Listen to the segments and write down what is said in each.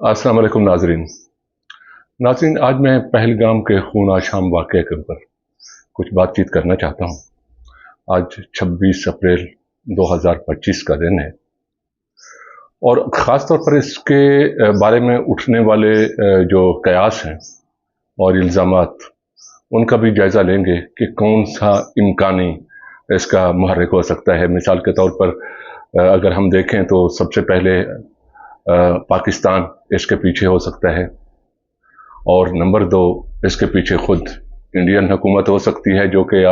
अस्सलाम वालेकुम नाजरीन। आज मैं पहलगाम के खून आशाम वाक़ये के ऊपर कुछ बातचीत करना चाहता हूँ। आज 26 अप्रैल 2025 का दिन है और ख़ास तौर पर इसके बारे में उठने वाले जो कयास हैं और इल्ज़ामात, उनका भी जायज़ा लेंगे कि कौन सा इम्कानी इसका मुहर्रिक हो सकता है। मिसाल के तौर पर अगर हम देखें तो सबसे पहले पाकिस्तान इसके पीछे हो सकता है, और नंबर 2 इसके पीछे खुद इंडियन हुकूमत हो सकती है, जो कि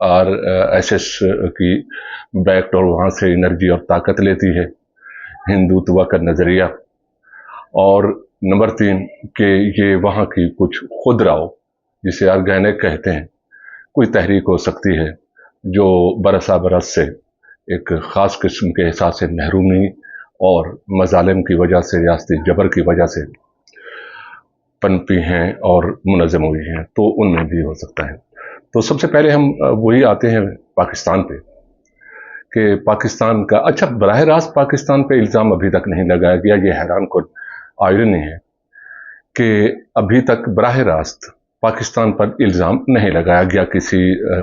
RSS की बैक्ट और वहाँ से एनर्जी और ताकत लेती है, हिंदुत्व का नज़रिया। और नंबर 3 कि ये वहाँ की कुछ खुदराव, जिसे ऑर्गेनिक कहते हैं, कोई तहरीक हो सकती है जो बरसा बरस से एक ख़ास किस्म के एहसास से महरूमी और मजालिम की वजह से, रियासती जबर की वजह से पनपी हैं और मुनज़्ज़म हुई हैं, तो उनमें भी हो सकता है। तो सबसे पहले हम वही आते हैं पाकिस्तान पे कि पाकिस्तान का बराह रास्त पाकिस्तान पे इल्ज़ाम अभी तक नहीं लगाया गया। ये हैरान कुन आयरनी है कि अभी तक बराह रास्त पाकिस्तान पर इल्ज़ाम नहीं लगाया गया किसी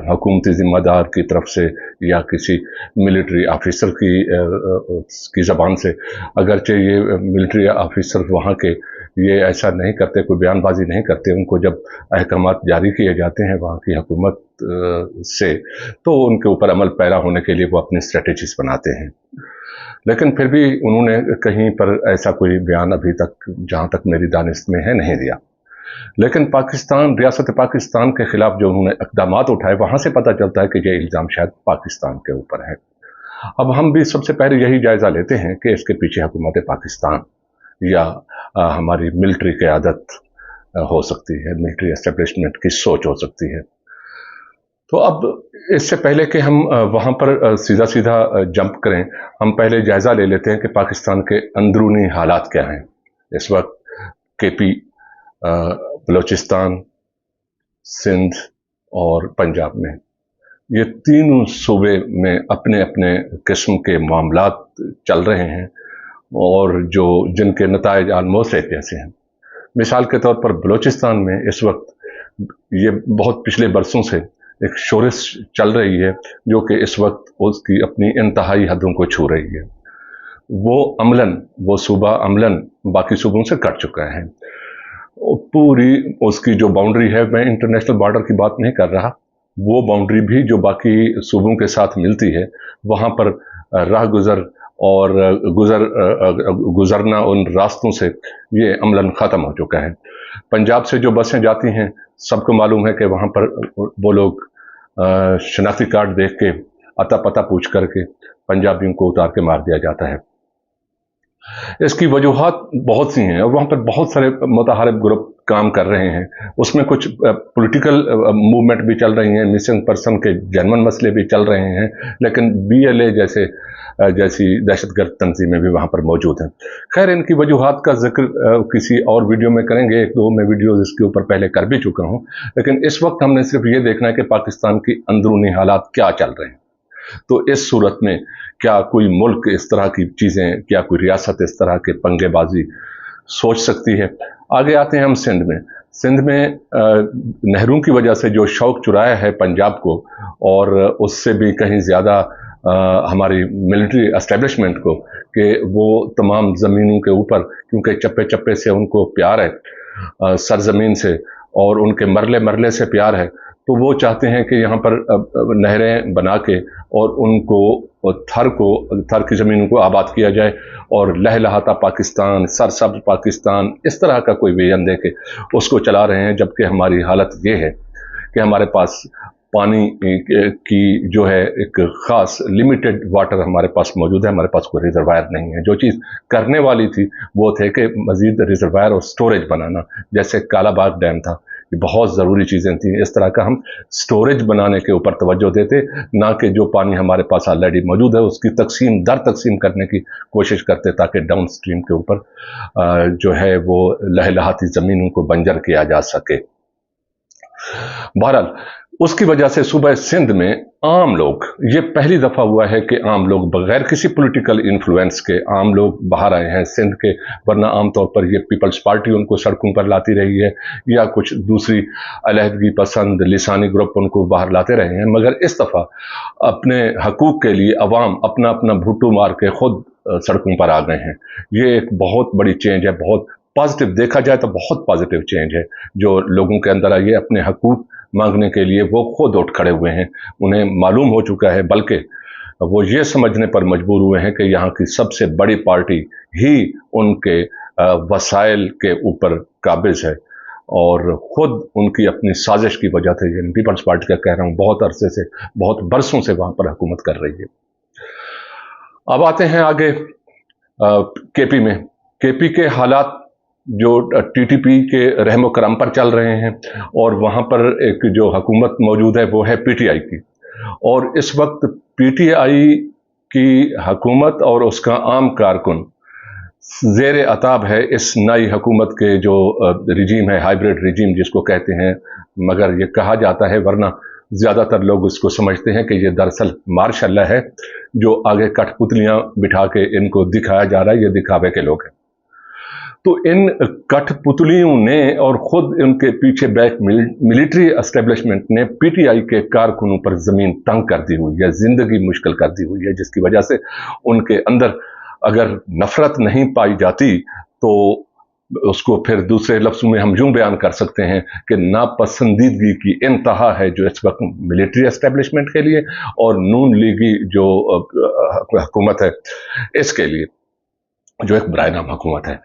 हुकूमती ज़िम्मेदार की तरफ से या किसी मिलिट्री ऑफिसर की ज़बान से। अगरचे ये मिलिट्री ऑफिसर वहाँ के ये ऐसा नहीं करते, कोई बयानबाजी नहीं करते। उनको जब अहकामात जारी किए जाते हैं वहाँ की हुकूमत से, तो उनके ऊपर अमल पैरा होने के लिए वो अपनी स्ट्रेटजीज बनाते हैं। लेकिन फिर भी उन्होंने कहीं पर ऐसा कोई बयान अभी तक, जहाँ तक मेरी दानिश में है, नहीं दिया। लेकिन पाकिस्तान, रियासत पाकिस्तान के खिलाफ जो उन्होंने इक़दाम उठाए, वहाँ से पता चलता है कि ये इल्ज़ाम शायद पाकिस्तान के ऊपर है। अब हम भी सबसे पहले यही जायज़ा लेते हैं कि इसके पीछे हुकूमत पाकिस्तान या हमारी मिलिट्री क़यादत हो सकती है, मिलिट्री एस्टेब्लिशमेंट की सोच हो सकती है। तो अब इससे पहले कि हम वहाँ पर सीधा सीधा जंप करें, हम पहले जायज़ा ले लेते हैं कि पाकिस्तान के अंदरूनी हालात क्या हैं इस वक्त। KP, बलूचिस्तान, सिंध और पंजाब में, ये तीनों सूबे में अपने अपने किस्म के मामलात चल रहे हैं और जिनके नताइज आलमोस्ट एक जैसे हैं। मिसाल के तौर पर बलूचिस्तान में इस वक्त ये बहुत पिछले बरसों से एक शोरश चल रही है, जो कि इस वक्त उसकी अपनी इंतहाई हदों को छू रही है। वो सूबा अमलन बाकी सूबों से कट चुका है। पूरी उसकी जो बाउंड्री है, मैं इंटरनेशनल बॉर्डर की बात नहीं कर रहा, वो बाउंड्री भी जो बाकी सूबों के साथ मिलती है, वहाँ पर राह गुज़र और गुज़रना उन रास्तों से ये अमलन ख़त्म हो चुका है। पंजाब से जो बसें जाती हैं, सबको मालूम है कि वहाँ पर वो लोग शनाख्ती कार्ड देख के, अता पता पूछ करके पंजाबियों को उतार के मार दिया जाता है। इसकी वजूहात बहुत सी हैं और वहाँ पर बहुत सारे मुतहारिब ग्रुप काम कर रहे हैं। उसमें कुछ पॉलिटिकल मूवमेंट भी चल रही हैं, मिसिंग पर्सन के जेन्युइन मसले भी चल रहे हैं, लेकिन BLA जैसी दहशतगर्द तंजीमें भी वहाँ पर मौजूद हैं। खैर, इनकी वजूहात का जिक्र किसी और वीडियो में करेंगे। 1-2 मैं वीडियोज़ इसके ऊपर पहले कर भी चुका हूँ, लेकिन इस वक्त हमने सिर्फ ये देखना है कि पाकिस्तान की अंदरूनी हालात क्या चल रहे हैं। तो इस सूरत में क्या कोई मुल्क इस तरह की चीज़ें, क्या कोई रियासत इस तरह के पंगेबाजी सोच सकती है? आगे आते हैं हम सिंध में नहरों की वजह से जो शौक चुराया है पंजाब को, और उससे भी कहीं ज़्यादा हमारी मिलिट्री एस्टेब्लिशमेंट को, कि वो तमाम ज़मीनों के ऊपर, क्योंकि चप्पे चप्पे से उनको प्यार है सरजमीन से, और उनके मरले मरले से प्यार है, तो वो चाहते हैं कि यहाँ पर नहरें बना के और उनको थर की ज़मीनों को आबाद किया जाए, और लहलहाता पाकिस्तान, सरसब्ज पाकिस्तान, इस तरह का कोई विजन दे के उसको चला रहे हैं। जबकि हमारी हालत ये है कि हमारे पास पानी की जो है एक ख़ास लिमिटेड वाटर हमारे पास मौजूद है, हमारे पास कोई रिजर्वायर नहीं है। जो चीज़ करने वाली थी वो थे कि मज़ीद रिजर्वायर और स्टोरेज बनाना, जैसे कालाबाग डैम था, ये बहुत ज़रूरी चीज़ें थी। इस तरह का हम स्टोरेज बनाने के ऊपर तवज्जो देते, ना कि जो पानी हमारे पास ऑलरेडी मौजूद है उसकी तकसीम करने की कोशिश करते, ताकि डाउन स्ट्रीम के ऊपर जो है वो लहलहाती ज़मीनों को बंजर किया जा सके। बहरहाल, उसकी वजह से सूबा सिंध में आम लोग, ये पहली दफा हुआ है कि आम लोग बगैर किसी पॉलिटिकल इन्फ्लुएंस के आम लोग बाहर आए हैं सिंध के, वरना आमतौर पर ये पीपल्स पार्टी उनको सड़कों पर लाती रही है या कुछ दूसरी अलहदगी पसंद लिसानी ग्रुप उनको बाहर लाते रहे हैं, मगर इस दफा अपने हकूक के लिए अवाम अपना अपना भुट्टू मार के खुद सड़कों पर आ गए हैं। ये एक बहुत बड़ी चेंज है, बहुत पॉजिटिव, देखा जाए तो बहुत पॉजिटिव चेंज है जो लोगों के अंदर आई है। अपने हकूक मांगने के लिए वो खुद उठ खड़े हुए हैं, उन्हें मालूम हो चुका है, बल्कि वो ये समझने पर मजबूर हुए हैं कि यहाँ की सबसे बड़ी पार्टी ही उनके वसाइल के ऊपर काबिज है और खुद उनकी अपनी साजिश की वजह से, पीपल्स पार्टी का कह रहा हूँ, बहुत अरसे से, बहुत बरसों से वहां पर हुकूमत कर रही है। अब आते हैं आगे केपी में। केपी के हालात जो टीटीपी के रहमो करम पर चल रहे हैं और वहां पर एक जो हुकूमत मौजूद है वो है पीटीआई की, और इस वक्त पीटीआई की हुकूमत और उसका आम कारकुन जेर अताब है इस नई हुकूमत के जो रिजीम है, हाइब्रिड रिजीम जिसको कहते हैं, मगर ये कहा जाता है, वरना ज़्यादातर लोग इसको समझते हैं कि ये दरअसल मार्शल लॉ है जो आगे कठपुतलियां बिठा के इनको दिखाया जा रहा है, ये दिखावे के लोग हैं। तो इन कठपुतलियों ने और खुद इनके पीछे बैक मिलिट्री एस्टेब्लिशमेंट ने पीटीआई के कारकुनों पर जमीन तंग कर दी हुई है, जिंदगी मुश्किल कर दी हुई है, जिसकी वजह से उनके अंदर अगर नफरत नहीं पाई जाती तो उसको फिर दूसरे लफ्ज़ों में हम यूं बयान कर सकते हैं कि नापसंदीदगी की इंतहा है जो इस वक्त मिलिट्री एस्टेब्लिशमेंट के लिए और नून लीगी जो हुकूमत है इसके लिए, जो एक बराए-नाम हुकूमत है,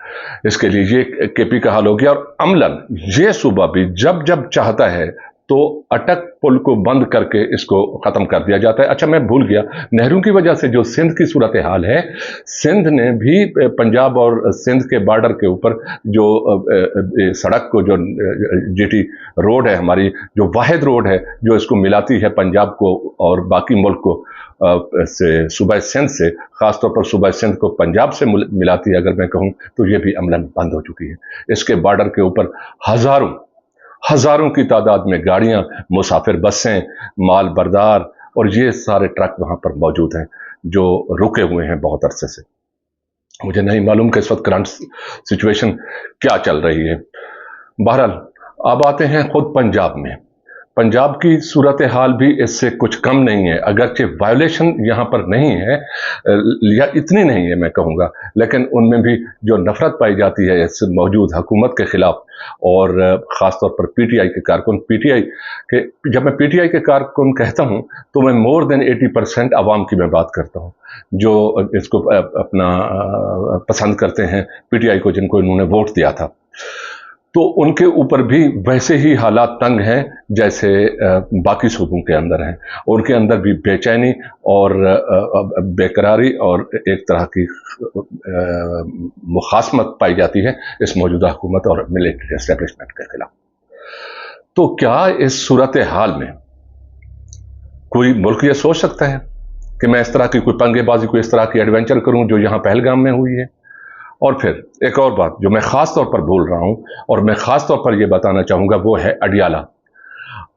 इसके लिए ये केपी का हाल हो गया। और अमलन ये सूबा भी जब जब चाहता है तो अटक पुल को बंद करके इसको खत्म कर दिया जाता है। अच्छा, मैं भूल गया, नेहरू की वजह से जो सिंध की सूरत हाल है, सिंध ने भी पंजाब और सिंध के बॉर्डर के ऊपर जो सड़क को, जो जीटी रोड है हमारी, जो वाहिद रोड है जो इसको मिलाती है पंजाब को और बाकी मुल्क को से, सूबा सिंध से, खासतौर पर सूबा सिंध को पंजाब से मिलाती है अगर मैं कहूँ, तो ये भी अमलन बंद हो चुकी है। इसके बॉर्डर के ऊपर हजारों की तादाद में गाड़ियां, मुसाफिर बसें, माल बरदार और ये सारे ट्रक वहां पर मौजूद हैं जो रुके हुए हैं बहुत अरसे से। मुझे नहीं मालूम कि इस वक्त करंट सिचुएशन क्या चल रही है। बहरहाल अब आते हैं खुद पंजाब में। पंजाब की सूरत हाल भी इससे कुछ कम नहीं है, अगरचे वायोलेशन यहाँ पर नहीं है या इतनी नहीं है मैं कहूँगा, लेकिन उनमें भी जो नफरत पाई जाती है इस मौजूद हुकूमत के खिलाफ, और ख़ास तौर पर पीटीआई के कारकुन, पीटीआई के, जब मैं पीटीआई के कारकुन कहता हूँ तो मैं मोर देन 80% आवाम की मैं बात करता हूँ जो इसको अपना पसंद करते हैं, पीटीआई को, जिनको इन्होंने वोट दिया था। तो उनके ऊपर भी वैसे ही हालात तंग हैं जैसे बाकी सूबों के अंदर हैं। उनके अंदर भी बेचैनी और बेकरारी और एक तरह की मुखासमत पाई जाती है इस मौजूदा हुकूमत और मिलिट्री एस्टेब्लिशमेंट के खिलाफ। तो क्या इस सूरत हाल में कोई मुल्क ये सोच सकता है कि मैं इस तरह की कोई पंगेबाजी, कोई इस तरह की एडवेंचर करूं जो यहाँ पहलगाम में हुई है? और फिर एक और बात जो मैं ख़ास तौर पर बोल रहा हूँ और मैं ख़ास तौर पर यह बताना चाहूँगा, वो है अडियाला।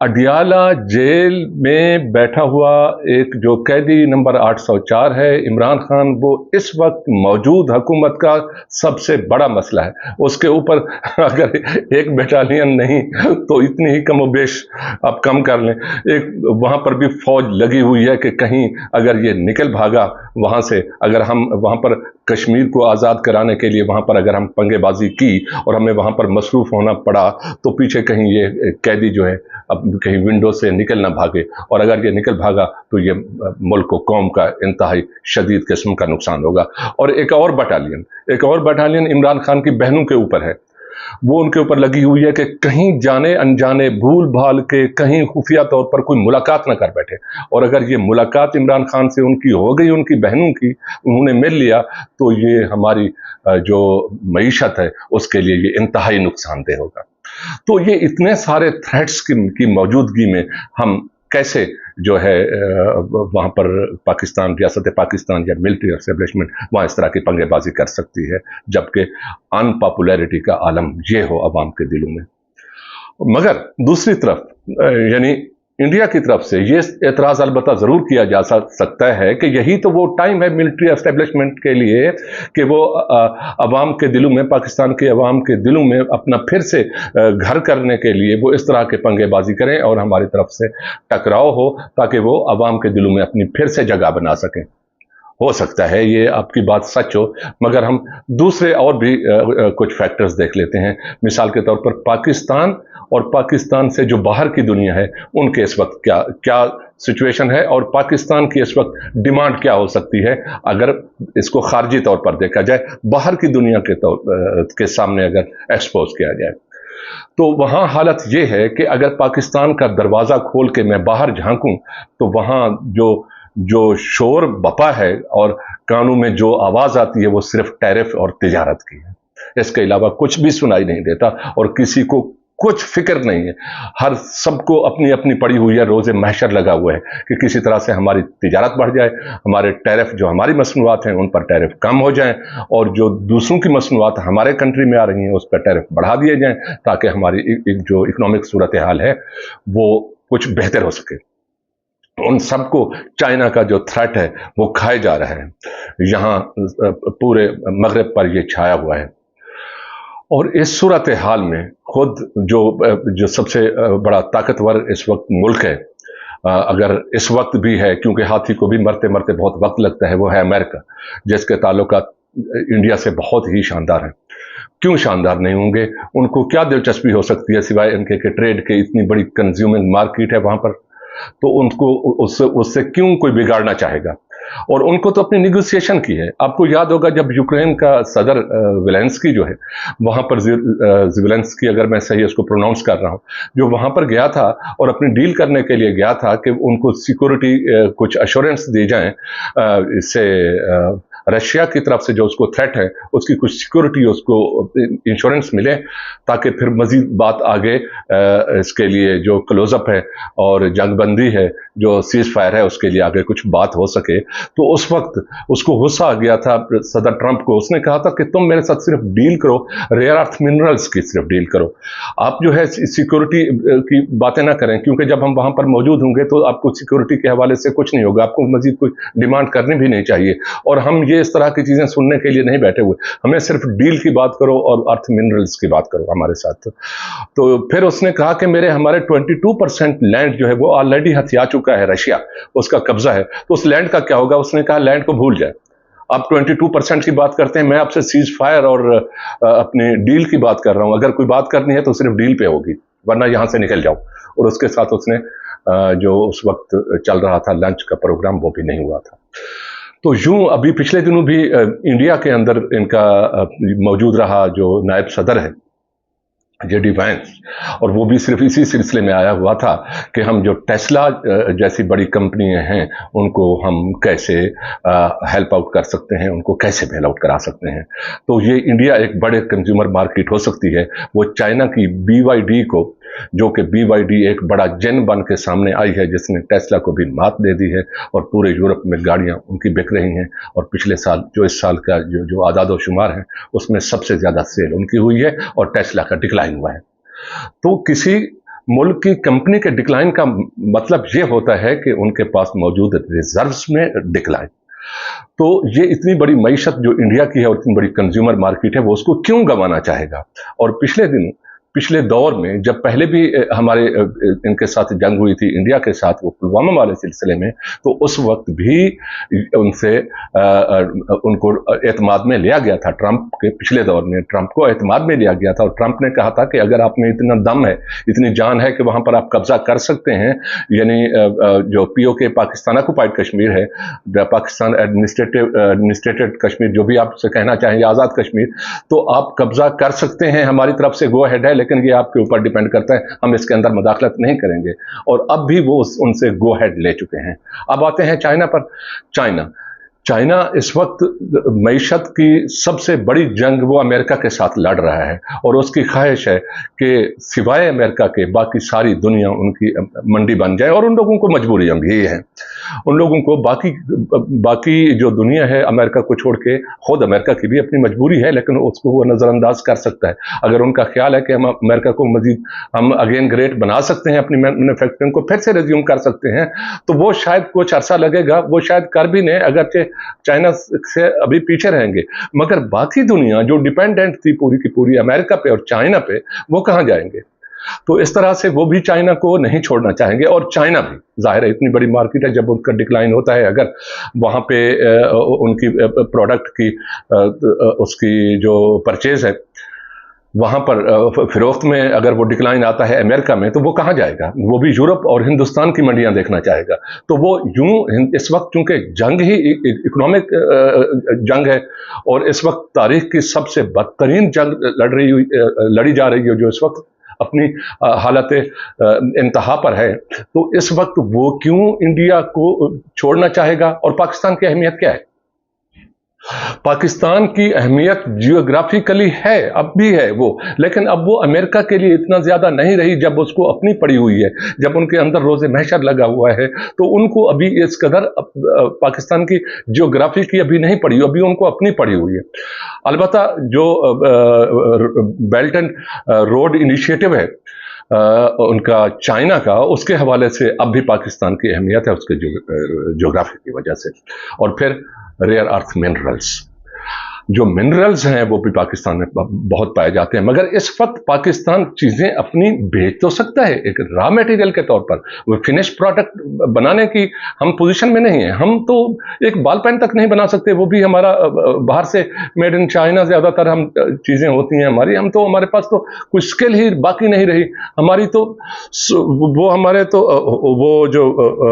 अडियाला जेल में बैठा हुआ एक जो कैदी नंबर 804 है, इमरान खान, वो इस वक्त मौजूद हुकूमत का सबसे बड़ा मसला है। उसके ऊपर अगर एक बटालियन नहीं तो इतनी ही कमोबेश आप कम कर लें, एक वहाँ पर भी फौज लगी हुई है कि कहीं अगर ये निकल भागा वहाँ से, अगर हम वहाँ पर कश्मीर को आज़ाद कराने के लिए वहाँ पर अगर हम पंगेबाजी की और हमें वहाँ पर मसरूफ़ होना पड़ा तो पीछे कहीं ये कैदी जो है अब कहीं विंडो से निकल ना भागे, और अगर ये निकल भागा तो ये मुल्क को, कौम का इंतहाई शदीद किस्म का नुकसान होगा। और एक और बटालियन इमरान खान की बहनों के ऊपर है, वो उनके ऊपर लगी हुई है कि कहीं जाने अनजाने भूल भाल के कहीं खुफिया तौर पर कोई मुलाकात ना कर बैठे, और अगर ये मुलाकात इमरान खान से उनकी हो गई, उनकी बहनों की, उन्होंने मिल लिया, तो ये हमारी जो मईशत है उसके लिए ये इंतहाई नुकसानदेह होगा। तो ये इतने सारे थ्रेट्स की मौजूदगी में हम कैसे जो है वहाँ पर पाकिस्तान, रियासत पाकिस्तान या मिलिट्री एस्टेब्लिशमेंट वहाँ इस तरह की पंगेबाजी कर सकती है, जबकि अनपॉपुलैरिटी का आलम ये हो अवाम के दिलों में। मगर दूसरी तरफ यानी इंडिया की तरफ से ये एतराज़ अलबत्ता ज़रूर किया जा सकता है कि यही तो वो टाइम है मिलिट्री एस्टेब्लिशमेंट के लिए कि वो अवाम के दिलों में, पाकिस्तान के अवाम के दिलों में अपना फिर से घर करने के लिए वो इस तरह के पंगेबाजी करें और हमारी तरफ से टकराव हो, ताकि वो अवाम के दिलों में अपनी फिर से जगह बना सकें। हो सकता है ये आपकी बात सच हो, मगर हम दूसरे और भी कुछ फैक्टर्स देख लेते हैं। मिसाल के तौर पर पाकिस्तान और पाकिस्तान से जो बाहर की दुनिया है, उनके इस वक्त क्या क्या सिचुएशन है और पाकिस्तान की इस वक्त डिमांड क्या हो सकती है, अगर इसको खारजी तौर पर देखा जाए, बाहर की दुनिया के सामने अगर एक्सपोज किया जाए। तो वहाँ हालत ये है कि अगर पाकिस्तान का दरवाज़ा खोल के मैं बाहर झांकूं तो वहाँ जो शोर बपा है और कानों में जो आवाज़ आती है वो सिर्फ टैरिफ और तिजारत की है। इसके अलावा कुछ भी सुनाई नहीं देता और किसी को कुछ फिक्र नहीं है। हर सबको अपनी अपनी पड़ी हुई है, रोज़े महशर लगा हुआ है कि किसी तरह से हमारी तिजारत बढ़ जाए, हमारे टैरिफ जो हमारी मसनूआत हैं उन पर टैरिफ कम हो जाएं और जो दूसरों की मसनूआत हमारे कंट्री में आ रही हैं उस पर टैरिफ बढ़ा दिए जाएं, ताकि हमारी जो इकोनॉमिक सूरत हाल है वो कुछ बेहतर हो सके। उन सबको चाइना का जो थ्रेट है वो खाए जा रहा है। यहाँ पूरे मगरब पर ये छाया हुआ है और इस सूरत हाल में खुद जो सबसे बड़ा ताकतवर इस वक्त मुल्क है, अगर इस वक्त भी है, क्योंकि हाथी को भी मरते मरते बहुत वक्त लगता है, वो है अमेरिका, जिसके ताल्लुकात इंडिया से बहुत ही शानदार हैं। क्यों शानदार नहीं होंगे? उनको क्या दिलचस्पी हो सकती है सिवाय इनके कि ट्रेड के इतनी बड़ी कंज्यूमिंग मार्केट है वहाँ पर, तो उनको उससे क्यों कोई बिगाड़ना चाहेगा? और उनको तो अपनी निगोसिएशन की है। आपको याद होगा जब यूक्रेन का सदर ज़ेलेंस्की जो है, वहाँ पर ज़ेलेंस्की, अगर मैं सही उसको प्रोनाउंस कर रहा हूँ, जो वहाँ पर गया था और अपनी डील करने के लिए गया था कि उनको सिक्योरिटी कुछ अश्योरेंस दी जाए, इससे रशिया की तरफ से जो उसको थ्रेट है उसकी कुछ सिक्योरिटी, उसको इंश्योरेंस मिले, ताकि फिर मजीद बात आगे इसके लिए जो क्लोजअप है और जंगबंदी है, जो सीज फायर है, उसके लिए आगे कुछ बात हो सके। तो उस वक्त उसको गुस्सा आ गया था सदर ट्रंप को। उसने कहा था कि तुम मेरे साथ सिर्फ डील करो, रेयर अर्थ मिनरल्स की सिर्फ डील करो, आप जो है सिक्योरिटी की बातें ना करें, क्योंकि जब हम वहां पर मौजूद होंगे तो आपको सिक्योरिटी के हवाले से कुछ नहीं होगा, आपको मजीद कोई डिमांड करनी भी नहीं चाहिए। और हम ये इस तरह की चीजें सुनने के लिए नहीं बैठे हुए, हमें सिर्फ डील की बात करो और अर्थ मिनरल्स की बात करो हमारे साथ। तो फिर उसने कहा कि हमारे 22% लैंड जो है वो ऑलरेडी हथिया चुका है रशिया, उसका कब्जा है, तो उस लैंड का क्या होगा? उसने कहा लैंड को भूल जाए, आप 22% की बात करते हैं, मैं आपसे सीज फायर और अपनी डील की बात कर रहा हूं। अगर कोई बात करनी है तो सिर्फ डील पे होगी, वरना यहां से निकल जाओ। और उसके साथ उसने जो उस वक्त चल रहा था लंच का प्रोग्राम, वो भी नहीं हुआ था। तो यूं अभी पिछले दिनों भी इंडिया के अंदर इनका मौजूद रहा जो नायब सदर है जेडी वैंस, और वो भी सिर्फ इसी सिलसिले में आया हुआ था कि हम जो टेस्ला जैसी बड़ी कंपनियां हैं उनको हम कैसे हेल्प आउट कर सकते हैं, उनको कैसे बेल आउट करा सकते हैं। तो ये इंडिया एक बड़े कंज्यूमर मार्केट हो सकती है। वो चाइना की BYD को, जो कि BYD एक बड़ा जिन बन के सामने आई है, जिसने टेस्ला को भी मात दे दी है और पूरे यूरोप में गाड़ियां उनकी बिक रही हैं। और पिछले साल जो इस साल का जो आदाद और शुमार है उसमें सबसे ज्यादा सेल उनकी हुई है और टेस्ला का डिक्लाइन हुआ है। तो किसी मुल्क की कंपनी के डिक्लाइन का मतलब ये होता है कि उनके पास मौजूद रिजर्व्स में डिक्लाइन। तो ये इतनी बड़ी मईशत जो इंडिया की है और इतनी बड़ी कंज्यूमर मार्केट है, वो उसको क्यों गंवाना चाहेगा? और पिछले दौर में जब पहले भी हमारे इनके साथ जंग हुई थी इंडिया के साथ, वो पुलवामा वाले सिलसिले में, तो उस वक्त भी उनसे उनको एतमाद में लिया गया था। ट्रंप के पिछले दौर में ट्रंप को एतमाद में लिया गया था और ट्रंप ने कहा था कि अगर आप में इतना दम है, इतनी जान है कि वहां पर आप कब्जा कर सकते हैं, यानी जो POK पाकिस्तान ऑक्युपाइड कश्मीर है, पाकिस्तान एडमिनिस्ट्रेटेड कश्मीर, जो भी आप से कहना चाहेंगे, आज़ाद कश्मीर, तो आप कब्जा कर सकते हैं, हमारी तरफ से गो हेड है, लेकिन ये आपके ऊपर डिपेंड करता है, हम इसके अंदर मुदाखलत नहीं करेंगे। और अब भी वो उनसे गो हेड ले चुके हैं। अब आते हैं चाइना पर। चाइना चाइना इस वक्त मईशत की सबसे बड़ी जंग वो अमेरिका के साथ लड़ रहा है, और उसकी ख्वाहिश है कि सिवाय अमेरिका के बाकी सारी दुनिया उनकी मंडी बन जाए, और उन लोगों को मजबूरियां भी हैं। उन लोगों को बाकी जो दुनिया है अमेरिका को छोड़ के, खुद अमेरिका की भी अपनी मजबूरी है, लेकिन उसको वो नज़रअंदाज कर सकता है। अगर उनका ख्याल है कि हम अमेरिका को मजीद हम अगेन ग्रेट बना सकते हैं, अपनी मैन्युफैक्चरिंग को फिर से रिज्यूम कर सकते हैं, तो वो शायद कुछ अरसा लगेगा, वो शायद कर भी नहीं, अगरचे चाइना से अभी पीछे रहेंगे, मगर बाकी दुनिया जो डिपेंडेंट थी पूरी की पूरी अमेरिका पे और चाइना पे, वो कहाँ जाएंगे? तो इस तरह से वो भी चाइना को नहीं छोड़ना चाहेंगे, और चाइना भी जाहिर है इतनी बड़ी मार्केट है, जब उनका डिक्लाइन होता है, अगर वहाँ पे उनकी प्रोडक्ट की उसकी जो परचेज है वहाँ पर फिरोख्त में अगर वो डिक्लाइन आता है अमेरिका में, तो वो कहाँ जाएगा? वो भी यूरोप और हिंदुस्तान की मंडियाँ देखना चाहेगा। तो वो यूं इस वक्त चूंकि जंग ही इकोनॉमिक जंग है, और इस वक्त तारीख की सबसे बदतरीन जंग लड़ी जा रही है, जो इस वक्त अपनी हालत इंतहा पर है, तो इस वक्त वो क्यों इंडिया को छोड़ना चाहेगा? और पाकिस्तान की अहमियत क्या है? पाकिस्तान की अहमियत जियोग्राफिकली है, अब भी है वो, लेकिन अब वो अमेरिका के लिए इतना ज्यादा नहीं रही, जब उसको अपनी पड़ी हुई है, जब उनके अंदर रोजे महशर लगा हुआ है, तो उनको अभी इस कदर पाकिस्तान की जियोग्राफी की अभी नहीं पड़ी, अभी उनको अपनी पड़ी हुई है। अलबत्ता जो बेल्ट एंड रोड इनिशिएटिव है उनका चाइना का, उसके हवाले से अब भी पाकिस्तान की अहमियत है उसके जियोग्राफी की वजह से। और फिर रेयर अर्थ मिनरल्स, जो मिनरल्स हैं वो भी पाकिस्तान में बहुत पाए जाते हैं, मगर इस वक्त पाकिस्तान चीज़ें अपनी बेच तो सकता है एक रॉ मटेरियल के तौर पर, वो फिनिश प्रोडक्ट बनाने की हम पोजीशन में नहीं है। हम तो एक बाल पेन तक नहीं बना सकते, वो भी हमारा बाहर से मेड इन चाइना ज़्यादातर हम चीज़ें होती हैं हमारी, हम तो हमारे पास तो कोई स्किल ही बाकी नहीं रही हमारी। तो वो हमारे तो वो जो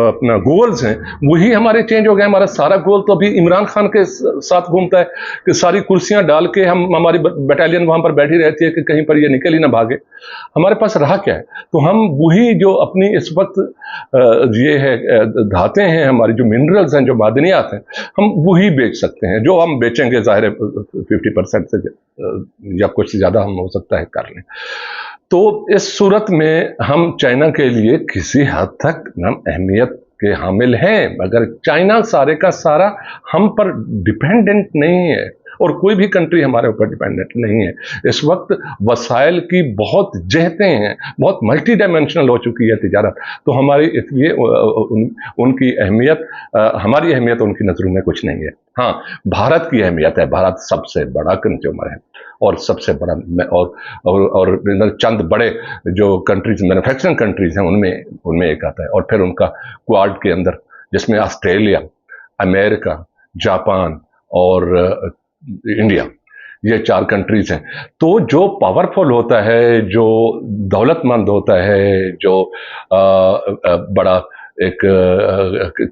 अपना गोल्स हैं वही हमारे चेंज हो गए। हमारा सारा गोल तो अभी इमरान खान के साथ घूमता है कि सारी कुर्सियां डाल के हमारी बटालियन वहां पर बैठी रहती है कि कहीं पर ये निकल ही ना भागे। हमारे पास रहा क्या है? तो हम वही जो अपनी इस वक्त ये है धातें हैं, हमारी जो मिनरल्स हैं, जो मादनियात हैं, हम वही बेच सकते हैं। जो हम बेचेंगे जाहिर है 50% से या कुछ ज़्यादा हम हो सकता है कर लें। तो इस सूरत में हम चाइना के लिए किसी हद तक हम अहमियत के हामिल हैं, मगर चाइना सारे का सारा हम पर डिपेंडेंट नहीं है, और कोई भी कंट्री हमारे ऊपर डिपेंडेंट नहीं है। इस वक्त वसाइल की बहुत जहतें हैं, बहुत मल्टी डायमेंशनल हो चुकी है तिजारत, तो हमारी इसलिए उनकी अहमियत, हमारी अहमियत उनकी नज़रों में कुछ नहीं है। हाँ, भारत की अहमियत है, भारत सबसे बड़ा कंज्यूमर है, और सबसे बड़ा और चंद बड़े जो कंट्रीज मैन्युफैक्चरिंग कंट्रीज हैं उनमें एक आता है, और फिर उनका क्वाड के अंदर, जिसमें ऑस्ट्रेलिया, अमेरिका, जापान और इंडिया, ये 4 कंट्रीज हैं। तो जो पावरफुल होता है, जो दौलतमंद होता है, जो बड़ा एक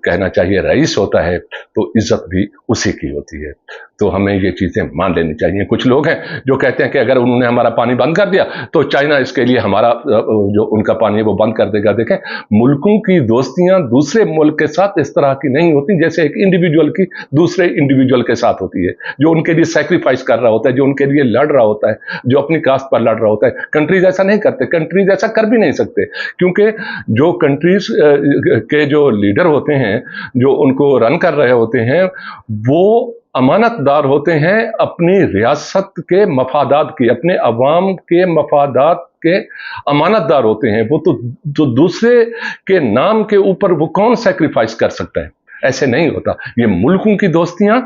कहना चाहिए रईस होता है, तो इज्जत भी उसी की होती है। तो हमें ये चीज़ें मान लेनी चाहिए। कुछ लोग हैं जो कहते हैं कि अगर उन्होंने हमारा पानी बंद कर दिया तो चाइना इसके लिए हमारा जो उनका पानी है वो बंद कर देगा। देखें, मुल्कों की दोस्तियां दूसरे मुल्क के साथ इस तरह की नहीं होती जैसे एक इंडिविजुअल की दूसरे इंडिविजुअल के साथ होती है, जो उनके लिए सेक्रीफाइस कर रहा होता है, जो उनके लिए लड़ रहा होता है, जो अपनी कास्ट पर लड़ रहा होता है। कंट्रीज ऐसा नहीं करते, कंट्रीज ऐसा कर भी नहीं सकते, क्योंकि जो कंट्रीज के जो लीडर होते हैं, जो उनको रन कर रहे होते हैं, वो अमानतदार होते हैं अपनी रियासत के मफादात की, अपने अवाम के मफादात के अमानतदार होते हैं। वो तो दूसरे के नाम के ऊपर वो कौन सेक्रीफाइस कर सकता है? ऐसे नहीं होता। ये मुल्कों की दोस्तियां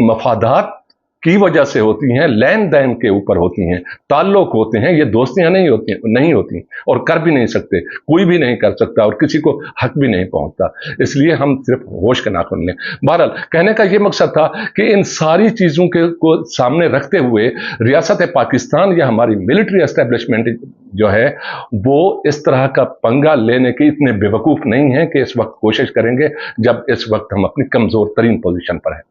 मफादात की वजह से होती हैं, लेन देन के ऊपर होती हैं, ताल्लुक होते हैं। ये दोस्तियां नहीं होती और कर भी नहीं सकते, कोई भी नहीं कर सकता, और किसी को हक भी नहीं पहुंचता। इसलिए हम सिर्फ होश के नाखून लें। बहरहाल, कहने का ये मकसद था कि इन सारी चीज़ों को सामने रखते हुए रियासत पाकिस्तान या हमारी मिलिट्री एस्टेब्लिशमेंट जो है वो इस तरह का पंगा लेने के इतने बेवकूफ़ नहीं है कि इस वक्त कोशिश करेंगे जब इस वक्त हम अपनी कमज़ोर तरीन पोजीशन पर हैं।